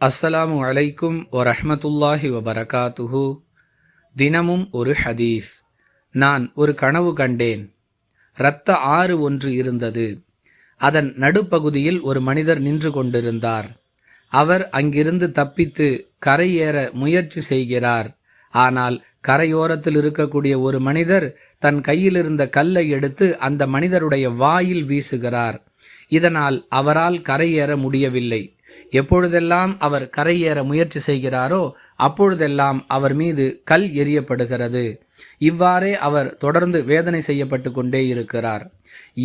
அஸ்ஸலாமு அலைக்கும் வரஹ்மத்துல்லாஹி வபரகாத்துஹு. தினமும் ஒரு ஹதீஸ். நான் ஒரு கனவு கண்டேன். இரத்த ஆறு ஒன்று இருந்தது. அதன் நடுப்பகுதியில் ஒரு மனிதர் நின்று கொண்டிருந்தார். அவர் அங்கிருந்து தப்பித்து கரையேற முயற்சி செய்கிறார். ஆனால் கரையோரத்தில் இருக்கக்கூடிய ஒரு மனிதர் தன் கையில் இருந்த கல்லை எடுத்து அந்த மனிதருடைய வாயில் வீசுகிறார். இதனால் அவரால் கரையேற முடியவில்லை. எப்பொழுதெல்லாம் அவர் கரையேற முயற்சி செய்கிறாரோ அப்பொழுதெல்லாம் அவர் மீது கல் எறியப்படுகிறது. இவ்வாறே அவர் தொடர்ந்து வேதனை செய்யப்பட்டு கொண்டே இருக்கிறார்.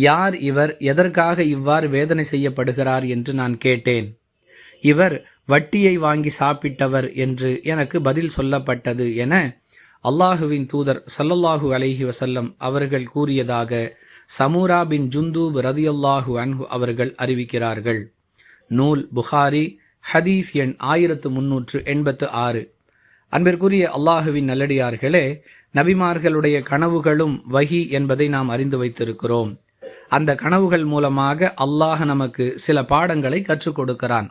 யார் இவர்? எதற்காக இவ்வாறு வேதனை செய்யப்படுகிறார் என்று நான் கேட்டேன். இவர் வட்டியை வாங்கி சாப்பிட்டவர் என்று எனக்கு பதில் சொல்லப்பட்டது என அல்லாஹுவின் தூதர் ஸல்லல்லாஹு அலைஹி வஸல்லம் அவர்கள் கூறியதாக சமூரா பின் ஜுந்தூப் ரதியல்லாஹு அன்ஹு அவர்கள் அறிவிக்கிறார்கள். நூல் புகாரி, ஹதீஸ் எண் 1386. அன்பிற்குரிய அல்லாஹுவின் நல்லடியார்களே, நபிமார்களுடைய கனவுகளும் வஹி என்பதை நாம் அறிந்து வைத்திருக்கிறோம். அந்த கனவுகள் மூலமாக அல்லாஹ் நமக்கு சில பாடங்களை கற்றுக் கொடுக்கிறான்.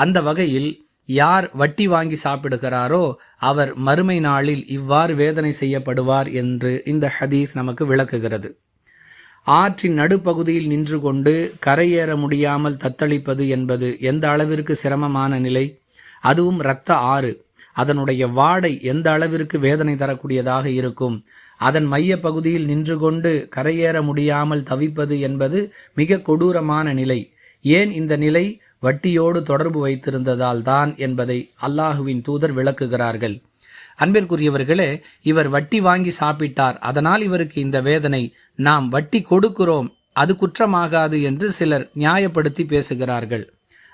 அந்த வகையில் யார் வட்டி வாங்கி சாப்பிடுகிறாரோ அவர் மறுமை நாளில் இவ்வாறு வேதனை செய்யப்படுவார் என்று இந்த ஹதீஸ் நமக்கு விளக்குகிறது. ஆற்றின் நடுப்பகுதியில் நின்று கொண்டு கரையேற முடியாமல் தத்தளிப்பது என்பது எந்த அளவிற்கு சிரமமான நிலை! அதுவும் இரத்த ஆறு. அதனுடைய வாடை எந்த அளவிற்கு வேதனை தரக்கூடியதாக இருக்கும்! அதன் மைய பகுதியில் நின்று கொண்டு கரையேற முடியாமல் தவிப்பது என்பது மிக கொடூரமான நிலை. ஏன் இந்த நிலை? வட்டியோடு தொடர்பு வைத்திருந்ததால் தான் என்பதை அல்லாஹுவின் தூதர் விளக்குகிறார்கள். அன்பிற்குரியவர்களே, இவர் வட்டி வாங்கி சாப்பிட்டார், அதனால் இவருக்கு இந்த வேதனை. நாம் வட்டி கொடுக்கிறோம், அது குற்றமாகாது என்று சிலர் நியாயப்படுத்தி பேசுகிறார்கள்.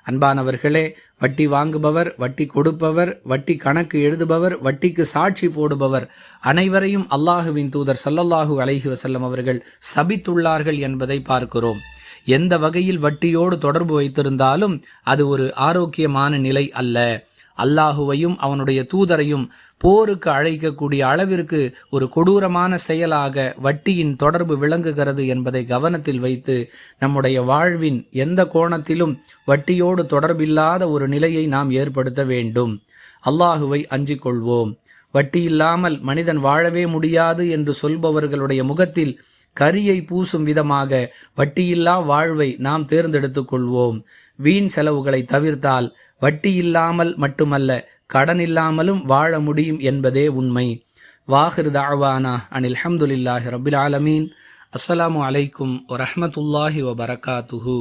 அன்பானவர்களே, வட்டி வாங்குபவர், வட்டி கொடுப்பவர், வட்டி கணக்கு எழுதுபவர், வட்டிக்கு சாட்சி போடுபவர் அனைவரையும் அல்லாஹுவின் தூதர் ஸல்லல்லாஹு அலைஹி வஸல்லம் அவர்கள் சபித்துள்ளார்கள் என்பதை பார்க்கிறோம். எந்த வகையில் வட்டியோடு தொடர்பு வைத்திருந்தாலும் அது ஒரு ஆரோக்கியமான நிலை அல்ல. அல்லாஹுவையும் அவனுடைய தூதரையும் போருக்கு அழைக்கக்கூடிய அளவிற்கு ஒரு கொடூரமான செயலாக வட்டியின் தொடர்பு விளங்குகிறது என்பதை கவனத்தில் வைத்து நம்முடைய வாழ்வின் எந்த கோணத்திலும் வட்டியோடு தொடர்பில்லாத ஒரு நிலையை நாம் ஏற்படுத்த வேண்டும். அல்லாஹுவை அஞ்சிக் கொள்வோம். வட்டி இல்லாமல் மனிதன் வாழவே முடியாது என்று சொல்பவர்களுடைய முகத்தில் கரியை பூசும் விதமாக வட்டியில்லா வாழ்வை நாம் தேர்ந்தெடுத்துக் கொள்வோம். வீண் செலவுகளை தவிர்த்தால் வட்டி இல்லாமல் மட்டுமல்ல, கடன் இல்லாமலும் வாழ முடியும் என்பதே உண்மை. வாஹிர் தஅவானா அனில் ஹம்துலில்லாஹி ரப்பில் ஆலமீன். அஸ்ஸலாமு அலைக்கும் வரஹ்மத்துல்லாஹி வபரகாத்துஹு.